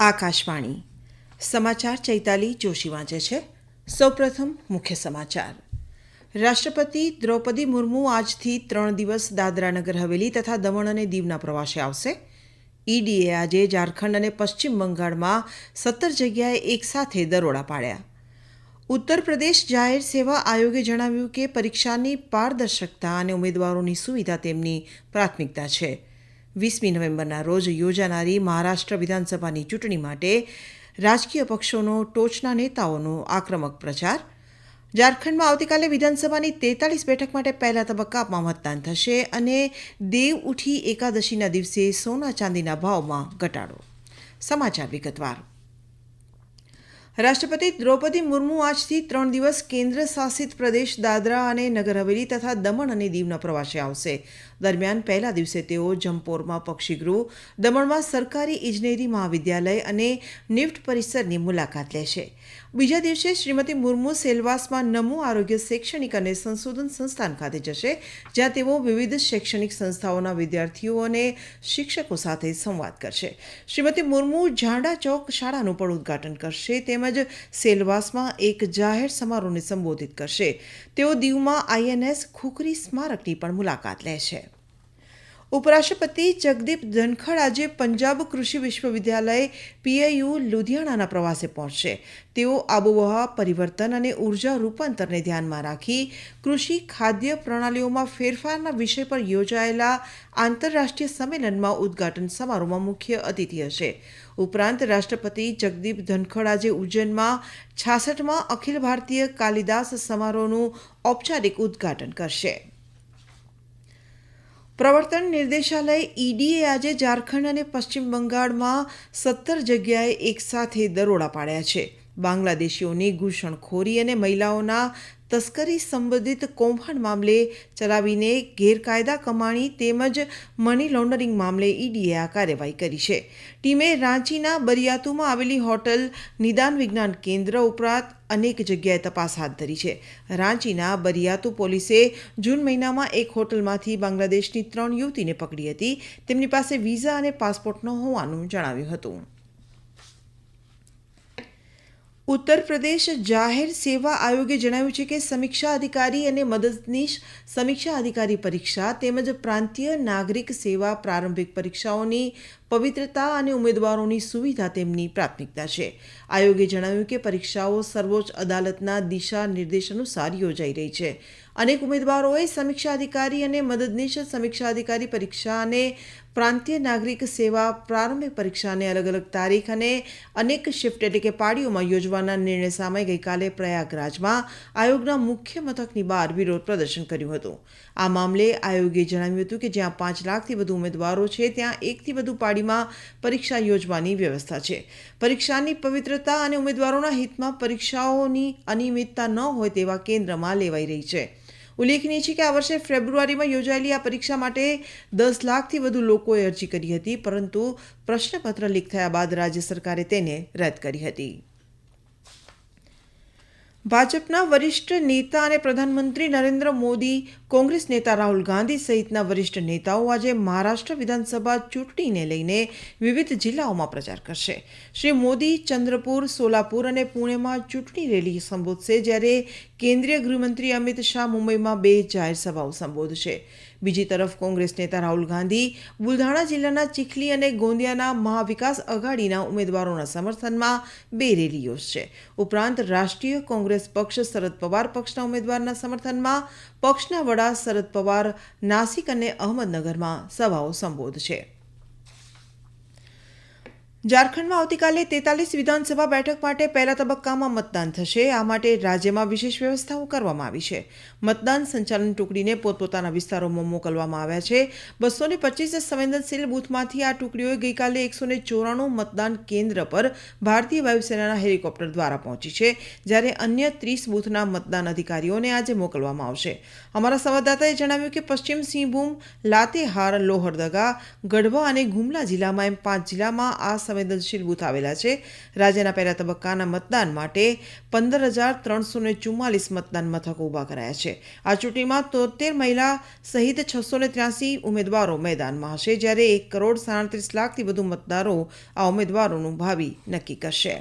આકાશવાણી સમાચાર ચૈતાલી જોશી વાંચે છે. સૌપ્રથમ મુખ્ય સમાચાર. રાષ્ટ્રપતિ દ્રૌપદી મુર્મુ આજથી 3 દિવસ દાદરાનગર હવેલી તથા દમણ અને દીવના પ્રવાસે આવશે. ઈડીએ આજે ઝારખંડ અને પશ્ચિમ બંગાળમાં 17 જગ્યાએ એકસાથે દરોડા પાડ્યા. ઉત્તર પ્રદેશ જાહેર સેવા આયોગે જણાવ્યું કે પરીક્ષાની પારદર્શકતા અને ઉમેદવારોની સુવિધા તેમની પ્રાથમિકતા છે. 20મી નવેમ્બરના રોજ યોજાનારી મહારાષ્ટ્ર વિધાનસભાની ચૂંટણી માટે રાજકીય પક્ષોનો ટોચના નેતાઓનો આક્રમક પ્રચાર. ઝારખંડમાં આવતીકાલે વિધાનસભાની 43 બેઠક માટે પહેલા તબક્કામાં મતદાન થશે અને દેવ ઉઠી એકાદશીના દિવસે સોના ચાંદીના ભાવમાં ઘટાડો. સમાચાર વિગતવાર. રાષ્ટ્રપતિ દ્રૌપદી મુર્મુ આજથી 3 દિવસ કેન્દ્ર શાસિત પ્રદેશ દાદરા અને નગર હવેલી તથા દમણ અને દીવના પ્રવાસે આવશે. દરમિયાન પહેલા દિવસે તેઓ જમપોરમાં પક્ષીગૃહ, દમણમાં સરકારી ઇજનેરી મહાવિદ્યાલય અને નિફ્ટ પરિસરની મુલાકાત લેશે. બીજા દિવસે શ્રીમતી મુર્મુ સેલવાસમાં નમો આરોગ્ય શૈક્ષણિક અને સંશોધન સંસ્થાન ખાતે જશે, જ્યાં તેઓ વિવિધ શૈક્ષણિક સંસ્થાઓના વિદ્યાર્થીઓ અને શિક્ષકો સાથે સંવાદ કરશે. શ્રીમતી મુર્મુ ઝાંડા ચોક શાળાનું પણ ઉદ્ઘાટન કરશે તેમજ સેલવાસમાં એક જાહેર સમારોહને સંબોધિત કરશે. તેઓ દીવમાં INS ખુખરી સ્મારકની પણ મુલાકાત લેશે. ઉપરાષ્ટ્રપતિ જગદીપ ધનખડ આજે પંજાબ કૃષિ વિશ્વવિદ્યાલય PIU લુધિયાણાના પ્રવાસે પહોંચશે. તેઓ આબોહવા પરિવર્તન અને ઉર્જા રૂપાંતરને ધ્યાનમાં રાખી કૃષિ ખાદ્ય પ્રણાલીઓમાં ફેરફારના વિષય પર યોજાયેલા આંતરરાષ્ટ્રીય સંમેલનમાં ઉદ્ઘાટન સમારોહમાં મુખ્ય અતિથિ હશે. ઉપરાંત રાષ્ટ્રપતિ જગદીપ ધનખડ આજે ઉજ્જૈનમાં 66માં અખિલ ભારતીય કાલિદાસ સમારોહનું ઔપચારિક ઉદ્ઘાટન કરશે. પ્રવર્તન નિર્દેશાલય EDએ આજે ઝારખંડ અને પશ્ચિમ બંગાળમાં 17 જગ્યાએ એકસાથે દરોડા પાડ્યા છે. બાંગ્લાદેશીઓની ઘૂસણખોરી અને મહિલાઓના તસ્કરી સંબંધિત કૌભાંડ મામલે ચલાવીને ગેરકાયદા કમાણી તેમજ મની લોન્ડરિંગ મામલે EDએ આ કાર્યવાહી કરી છે. ટીમે રાંચીના બરિયાતુમાં આવેલી હોટલ, નિદાન વિજ્ઞાન કેન્દ્ર ઉપરાંત અનેક જગ્યાએ તપાસ હાથ ધરી છે. રાંચીના બરિયાતુ પોલીસે જૂન મહિનામાં એક હોટલમાંથી બાંગ્લાદેશની 3 યુવતીને પકડી હતી. તેમની પાસે વિઝા અને પાસપોર્ટ ન હોવાનું જણાવ્યું હતું. ઉત્તર પ્રદેશ જાહેર સેવા આયોગે જણાવ્યું છે કે સમીક્ષા અધિકારી અને મદદનીશ સમીક્ષા અધિકારી પરીક્ષા તેમજ પ્રાંતીય નાગરિક સેવા પ્રારંભિક પરીક્ષાઓની પવિત્રતા અને ઉમેદવારોની સુવિધા તેમની પ્રાથમિકતા છે. આયોગે જણાવ્યું કે પરીક્ષાઓ સર્વોચ્ચ અદાલતના દિશા નિર્દેશ અનુસાર યોજાઈ રહી છે. અનેક ઉમેદવારોએ સમીક્ષા અધિકારી અને મદદનીશ સમીક્ષા અધિકારી પરીક્ષા અને પ્રાંતીય નાગરિક સેવા પ્રારંભિક પરીક્ષાને અલગ અલગ તારીખ અને અનેક શિફ્ટ એટલે કે પાળીઓમાં યોજવાના નિર્ણય સામે ગઈકાલે પ્રયાગરાજમાં આયોગના મુખ્ય મથકની બહાર વિરોધ પ્રદર્શન કર્યું હતું. આ મામલે આયોગે જણાવ્યું હતું કે જ્યાં 5 લાખથી વધુ ઉમેદવારો છે ત્યાં 1થી વધુ પાળીમાં પરીક્ષા યોજવાની વ્યવસ્થા છે. પરીક્ષાની પવિત્રતા અને ઉમેદવારોના હિતમાં પરીક્ષાઓની અનિયમિતતા ન હોય તેવા કેન્દ્રમાં લેવાઈ રહી છે. ઉલ્લેખનીય છે કે આ વર્ષે ફેબ્રુઆરીમાં યોજાયેલી આ પરીક્ષા માટે 10 લાખથી વધુ લોકોએ અરજી કરી હતી, પરંતુ પ્રશ્નપત્ર લીક થયા બાદ રાજ્ય સરકારે તેને રદ કરી હતી. ભાજપના વરિષ્ઠ નેતા અને પ્રધાનમંત્રી નરેન્દ્ર મોદી, કોંગ્રેસ નેતા રાહુલ ગાંધી સહિતના વરિષ્ઠ નેતાઓ આજે મહારાષ્ટ્ર વિધાનસભા ચૂંટણીને લઈને વિવિધ જિલ્લાઓમાં પ્રચાર કરશે. શ્રી મોદી ચંદ્રપુર, સોલાપુર અને પુણેમાં ચૂંટણી રેલી સંબોધશે, જ્યારે કેન્દ્રીય ગૃહમંત્રી અમિત શાહ મુંબઈમાં 2 જાહેર સભાઓ સંબોધશે. બીજી તરફ કોંગ્રેસ નેતા રાહુલ ગાંધી બુલઢાણા જિલ્લાના ચીખલી અને ગોંદિયાના મહાવિકાસ અઘાડીના ઉમેદવારોના સમર્થનમાં 2 રેલી યોજશે. ઉપરાંત રાષ્ટ્રીય કોંગ્રેસ પક્ષ શરદ પવાર પક્ષના ઉમેદવારના સમર્થનમાં પક્ષના વડા શરદ પવાર નાસિક અને અહમદનગરમાં સભાઓ સંબોધશે. ઝારખંડમાં આવતીકાલે 43 વિધાનસભા બેઠક માટે પહેલા તબક્કામાં મતદાન થશે. આ માટે રાજ્યમાં વિશેષ વ્યવસ્થાઓ કરવામાં આવી છે. મતદાન સંચાલન ટુકડીને પોતપોતાના વિસ્તારોમાં મોકલવામાં આવ્યા છે. 225 સંવેદનશીલ બૂથમાંથી આ ટુકડીઓએ ગઈકાલે 194 મતદાન કેન્દ્ર પર ભારતીય વાયુસેનાના હેલિકોપ્ટર દ્વારા પહોંચી છે, જ્યારે અન્ય 30 બૂથના મતદાન અધિકારીઓને આજે મોકલવામાં આવશે. અમારા સંવાદદાતાએ જણાવ્યું કે પશ્ચિમ સિંહભૂમ, લાતેહાર, લોહરદગા, ગઢવા અને ગુમલા જિલ્લામાં એમ 5 જિલ્લામાં આ સંવેદનશીલ બૂથ આવેલા છે. રાજ્યના પહેલા તબક્કાના મતદાન માટે 15,344 મતદાન મથકો ઊભા કરાયા છે. આ ચૂંટણીમાં 73 મહિલા સહિત 683 ઉમેદવારો મેદાનમાં હશે, જ્યારે 1,37 લાખથી વધુ મતદારો આ ઉમેદવારોનું ભાવિ નક્કી કરશે.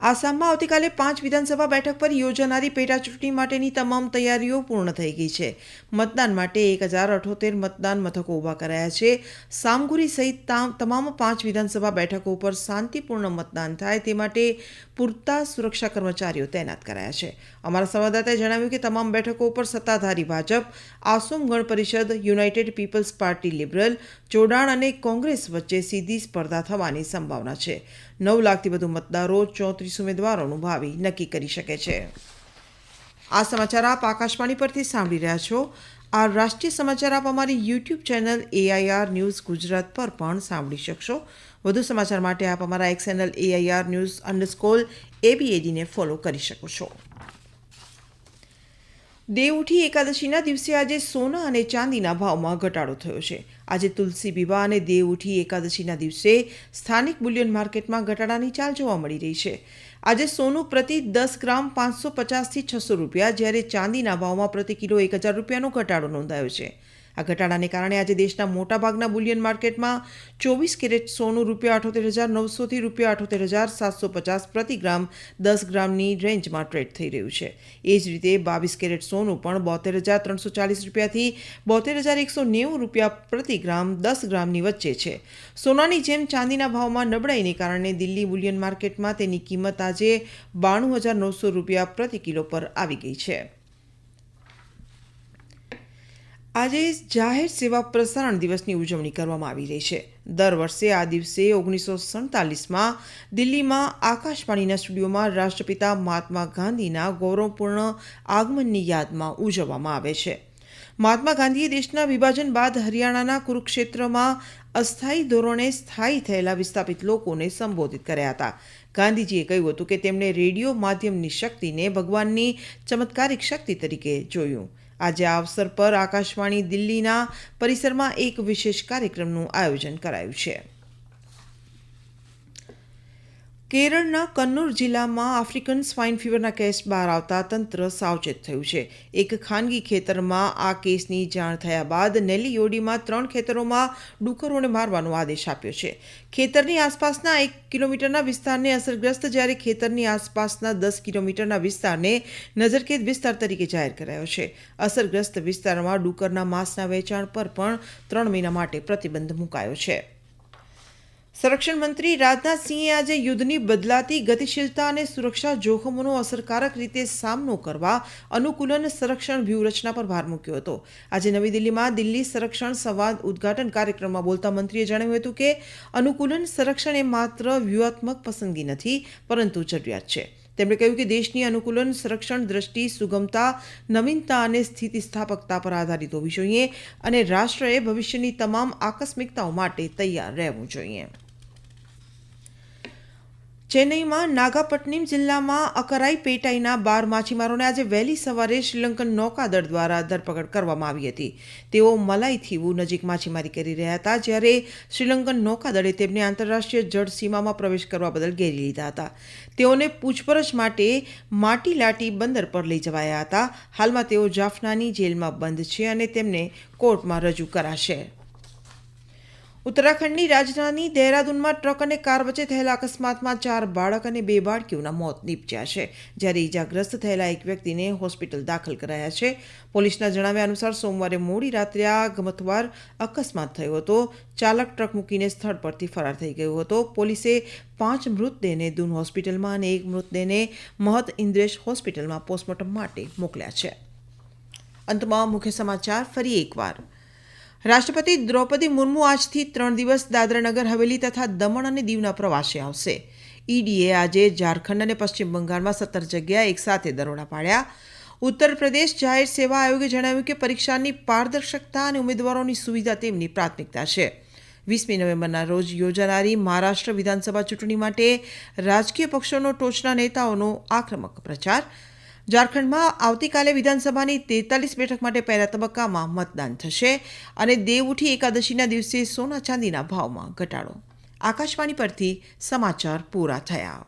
આસામમાં આવતીકાલે 5 વિધાનસભા બેઠક પર યોજાનારી પેટા ચૂંટણી માટેની તમામ તૈયારીઓ પૂર્ણ થઈ ગઈ છે. મતદાન માટે 1,078 મતદાન મથકો ઊભા કરાયા છે. સામગુરી સહિત તમામ 5 વિધાનસભા બેઠકો પર શાંતિપૂર્ણ મતદાન થાય તે માટે પૂરતા સુરક્ષા કર્મચારીઓ તૈનાત કરાયા છે. અમારા સંવાદદાતાએ જણાવ્યું કે તમામ બેઠકો પર સત્તાધારી ભાજપ, આસોમ ગણ પરિષદ, યુનાઇટેડ પીપલ્સ પાર્ટી લિબરલ, જોડાણ અને કોંગ્રેસ વચ્ચે સીધી સ્પર્ધા થવાની સંભાવના છે. 9 લાખથી વધુ મતદારો 34 ઉમેદવારોનું ભાવિ નક્કી કરી શકે છે. આ સમાચાર આપ આકાશવાણી પરથી સાંભળી રહ્યા છો. આ રાષ્ટ્રીય સમાચાર આપ અમારી YouTube channel AIR news Gujarat પર પણ સાંભળી શકશો. વધુ સમાચાર માટે આપ અમારા એક ચેનલ AIR_ABAD ને ફોલો કરી શકો છો. દેવઉઠી એકાદશીના દિવસે આજે સોના અને ચાંદીના ભાવમાં ઘટાડો થયો છે. આજે તુલસી વિવાહ અને દેવઉઠી એકાદશીના દિવસે સ્થાનિક બુલિયન માર્કેટમાં ઘટાડાની ચાલ જોવા મળી રહી છે. આજે સોનું પ્રતિ 10 ગ્રામ 550થી 600 રૂપિયા, જ્યારે ચાંદીના ભાવમાં પ્રતિ કિલો 1,000 રૂપિયાનો ઘટાડો નોંધાયો છે. આ ઘટાડાને કારણે આજે દેશના મોટાભાગના બુલિયન માર્કેટમાં 24 કેરેટ સોનું ₹78,900 થી ₹78,750 પ્રતિ ગ્રામ 10 ગ્રામની રેન્જમાં ટ્રેડ થઈ રહ્યું છે. એ જ રીતે 22 કેરેટ સોનું પણ ₹72,340 થી ₹72,190 પ્રતિ ગ્રામ 10 ગ્રામની વચ્ચે છે. સોનાની જેમ ચાંદીના ભાવમાં નબળાઈને કારણે દિલ્હી બુલિયન માર્કેટમાં તેની કિંમત આજે ₹92,900 પ્રતિ કિલો પર આવી ગઈ છે. આજે જાહેર સેવા પ્રસારણ દિવસની ઉજવણી કરવામાં આવી રહી છે. દર વર્ષે આ દિવસે 1947માં દિલ્હીમાં આકાશવાણીના સ્ટુડિયોમાં રાષ્ટ્રપિતા મહાત્મા ગાંધીના ગૌરવપૂર્ણ આગમનની યાદમાં ઉજવવામાં આવે છે. મહાત્મા ગાંધીએ દેશના વિભાજન બાદ હરિયાણાના કુરુક્ષેત્રમાં અસ્થાયી ધોરણે સ્થાયી થયેલા વિસ્થાપિત લોકોને સંબોધિત કર્યા હતા. ગાંધીજીએ કહ્યું હતું કે તેમણે રેડિયો માધ્યમની શક્તિને ભગવાનની ચમત્કારિક શક્તિ તરીકે જોયું. આજે આ અવસર પર આકાશવાણી દિલ્હીના પરિસરમાં એક વિશેષ કાર્યક્રમનું આયોજન કરાયું છે. કેરળના કન્નૂર જિલ્લામાં આફ્રિકન સ્વાઇન ફીવરના કેસ બહાર આવતા તંત્ર સાવચેત થયું છે. એક ખાનગી ખેતરમાં આ કેસની જાણ થયા બાદ નેલ્લીયોડીમાં 3 ખેતરોમાં ડુક્કરોને મારવાનો આદેશ આપ્યો છે. ખેતરની આસપાસના 1 કિલોમીટરના વિસ્તારને અસરગ્રસ્ત, જ્યારે ખેતરની આસપાસના 10 કિલોમીટરના વિસ્તારને નજરકેદ વિસ્તાર તરીકે જાહેર કરાયો છે. અસરગ્રસ્ત વિસ્તારમાં ડુક્કરના માંસના વેચાણ પર પણ 3 મહિના માટે પ્રતિબંધ મુકાયો છે. સંરક્ષણ મંત્રી રાજનાથસિંહે આજે યુદ્ધની બદલાતી ગતિશીલતા અને સુરક્ષા જોખમોનો અસરકારક રીતે સામનો કરવા અનુકૂલન સંરક્ષણ વ્યૂહરચના પર ભાર મૂક્યો હતો. આજે નવી દિલ્હીમાં દિલ્હી સંરક્ષણ સંવાદ ઉદ્ઘાટન કાર્યક્રમમાં બોલતા મંત્રીએ જણાવ્યું હતું કે અનુકૂલન સંરક્ષણ એ માત્ર વ્યૂહાત્મક પસંદગી નથી, પરંતુ જરૂરિયાત છે. તેમણે કહ્યું કે દેશની અનુકૂલન સંરક્ષણ દ્રષ્ટિ સુગમતા, નવીનતા અને સ્થિતિસ્થાપકતા પર આધારિત હોવી જોઈએ અને રાષ્ટ્રએ ભવિષ્યની તમામ આકસ્મિકતાઓ માટે તૈયાર રહેવું જોઈએ. ચેન્નઈમાં નાગાપટ્ટિનમ જિલ્લામાં અકરાઈપેટાઈના 12 માછીમારોને આજે વહેલી સવારે શ્રીલંકન નૌકાદળ દ્વારા ધરપકડ કરવામાં આવી હતી. તેઓ મલાઈથીવુ નજીક માછીમારી કરી રહ્યા હતા, જ્યારે શ્રીલંકન નૌકાદળે તેમને આંતરરાષ્ટ્રીય જળ સીમામાં પ્રવેશ કરવા બદલ ઘેરી લીધા હતા. તેઓને પૂછપરછ માટે માટીલાટી બંદર પર લઈ જવાયા હતા. હાલમાં તેઓ જાફનાની જેલમાં બંધ છે અને તેમને કોર્ટમાં રજૂ કરાશે. ઉત્તરાખંડની રાજધાની દહેરાદૂનમાં ટ્રક અને કાર વચ્ચે થયેલા અકસ્માતમાં 4 બાળક અને 2 બાળકીઓના મોત નીપજ્યા છે, જ્યારે ઈજાગ્રસ્ત થયેલા એક વ્યક્તિને હોસ્પિટલ દાખલ કરાયા છે. પોલીસના જણાવ્યા અનુસાર સોમવારે મોડી રાત્રે આ ગમખ્વાર અકસ્માત થયો હતો. ચાલક ટ્રક મૂકીને સ્થળ પરથી ફરાર થઈ ગયો હતો. પોલીસે 5 મૃતદેહને દૂન હોસ્પિટલમાં અને 1 મૃતદેહને મહત ઇન્દ્રેશ હોસ્પિટલમાં પોસ્ટમોર્ટમ માટે મોકલ્યા છે. અંતમાં મુખ્ય સમાચાર ફરી એકવાર. રાષ્ટ્રપતિ દ્રૌપદી મુર્મુ આજથી 3 દિવસ દાદરાનગર હવેલી તથા દમણ અને દીવના પ્રવાસે આવશે. ઈડીએ આજે ઝારખંડ અને પશ્ચિમ બંગાળમાં 17 જગ્યાએ એકસાથે દરોડા પાડ્યા. ઉત્તર પ્રદેશ જાહેર સેવા આયોગે જણાવ્યું કે પરીક્ષાની પારદર્શકતા અને ઉમેદવારોની સુવિધા તેમની પ્રાથમિકતા છે. 20મી નવેમ્બરના રોજ યોજાનારી મહારાષ્ટ્ર વિધાનસભા ચૂંટણી માટે રાજકીય પક્ષોનો ટોચના નેતાઓનો આક્રમક પ્રચાર. ઝારખંડમાં આવતીકાલે વિધાનસભાની 43 બેઠક માટે પહેલા તબક્કામાં મતદાન થશે અને દેવઉઠી એકાદશીના દિવસે સોના ચાંદીના ભાવમાં ઘટાડો. આકાશવાણી પરથી સમાચાર પૂરા થયા.